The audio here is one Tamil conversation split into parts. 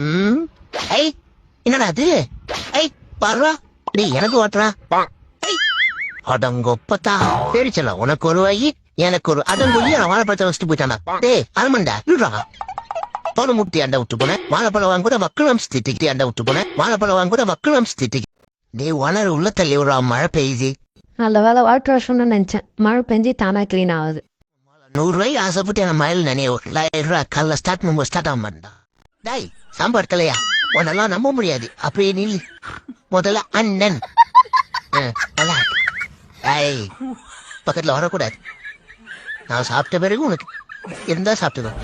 ம் ஐ என்னடா அது? ஐ பாருடா, டேய் எனக்கு ஓட்டுறா. அடங்கொப்பத்தா சரி சொல்ல, உனக்கு ஒரு வாயி எனக்கு ஒரு அடங்கொய்யா வாழைப்பழத்தை வச்சுட்டு போயிட்டானா. டேய் அரமண்டா இருடா, பழ முட்டி அண்டை விட்டு போனேன், வாழைப்பழம் வாங்க கூட மக்கள் அம்சு திட்டிக்கிட்டு அண்டை விட்டு போனேன், வாழைப்பழம் வாங்க கூட மக்கள் அம்சு திட்டிக்கிட்டு. டேய் உணர உள்ள தள்ளி விடுறா, மழை பெய்யுது. நல்ல வேலை வாட்டர் வாஷ்னு நினைச்சேன். மழை பெஞ்சு தானா கிளீன் ஆகுது. 100 ரூபாய்க்கு ஆசைப்பட்டு என்ன மயில் நினைவு கல்ல ஸ்டார்ட் பண்ணும்போது ஸ்டார்ட் ஆக மாட்டா. டாய் சாம்பார் தலையா, உன்னெல்லாம் நம்ப முடியாது. அப்படியே நீ முதல்ல அண்ணன் பக்கத்துல வரக்கூடாது. நான் சாப்பிட்ட பிறகு உனக்கு இருந்தா சாப்பிட்டுதான்.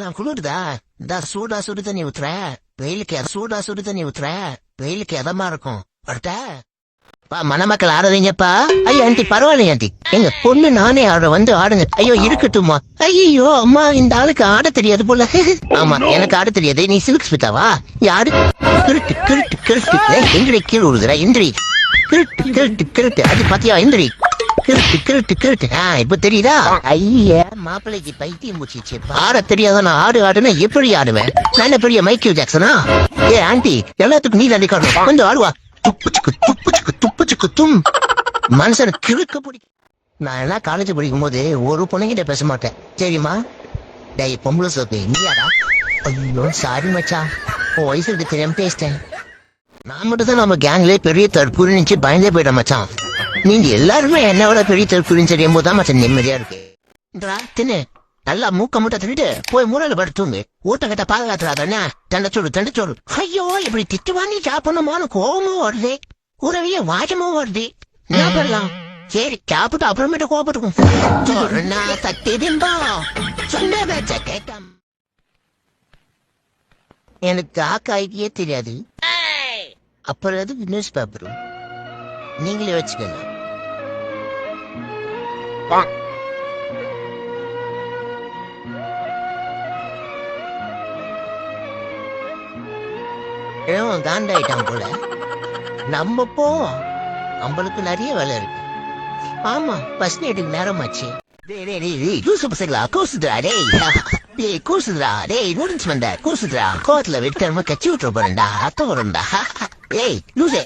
நான் குளிருதா, இந்த சூடா சுடு தண்ணி ஊத்துற, வெயிலுக்கு சூடா சுடு தண்ணி ஊத்துற, வெயிலுக்கு எதமா இருக்கும். வரட்டா மணமக்கள் ஆடுறீங்கப்பா. ஐயோ ஆண்டி பரவாயில்ல ஆண்டி, எங்க பொண்ணு நானே ஆடுற, வந்து ஆடுங்க. ஐயோ இருக்கட்டும்மா. ஐயோ அம்மா இந்த ஆளுக்கு ஆட தெரியாது போல. ஆமா எனக்கு ஆட தெரியாது. நீ சில்க் ஸ்மிதாவா? யாரு கிருட்டு கிருட்டு கிருட்டு எந்திரி கீழ் விழுதுற, எந்திரி கிருட்டு கிருட்டு கிருட்டு. அது பாத்தியா எந்திரி கிருட்டு கிருட்டு கிருட்டு. இப்ப தெரியுதா? ஐய மாப்பிள்ளைக்கு பைத்தியம் முடிச்சிச்சு. ஆட தெரியாத நான் ஆடு ஆடுனா எப்படி ஆடுவேன்? நான் பெரிய மைக்கேல் ஜாக்சனா? ஏ ஆண்டி எல்லாத்துக்கும் நீ நடிக்கணும், கொஞ்சம் ஆடுவா. தும் மனுஷன் கிழக்க பிடிக்கும். நான் எல்லாம் காலேஜ் படிக்கும் போது ஒரு பொண்ணுகிட்ட பேச மாட்டேன் தெரியுமா? டேய் பொம்பளை சோப்பு நீயாடா? ஐயோ சாரி மச்சா, உன் வயசுக்கு தெரியாம பேசிட்டேன். நான் மட்டும் தான் நம்ம கேங்லயே பெரிய தற்கூரி நினைச்சு பயந்தே போயிட்டேன் மச்சான். நீங்க எல்லாருமே என்னோட பெரிய தற்கூரின்னு தெரியும் போதுதான் மச்சான் நிம்மதியா இருக்கு. தின்னு நல்லா மூக்க மூட்டை தின்னுட்டு போய் மூலையில படுத்துங்க. ஊட்ட கட்ட பாதுகாத்துறாதானே தண்டச்சோடு தண்டச்சோடு. ஐயோ இப்படி திட்டு வாங்கி சாப்பிடணுமான கோபமும் வருது, உறவிய வாஜமும் வருது. என்ன பண்ணலாம்? சரி சாப்பிட்டு அப்புறமேட்டு கோபத்துக்கும் தட்டிடும்பா சொன்ன பேச்ச கேட்காம. எனக்கு ஆக்காய்க்கே தெரியாது. அப்புறம் எதுக்கு நியூஸ் பேப்பரும் நீங்களே வச்சுக்கலாம். காண்டாயிட்டான் போல. நம்ம போவோம், நம்மளுக்கு நிறைய வேலை இருக்கு. ஆமா பஸ் நைட்டுக்கு நேரம் ஆச்சு. கோவத்துல வெட்டமா கச்சி விட்டுற போறேன்டா, அத்த வரண்டா. ஏய் லூசே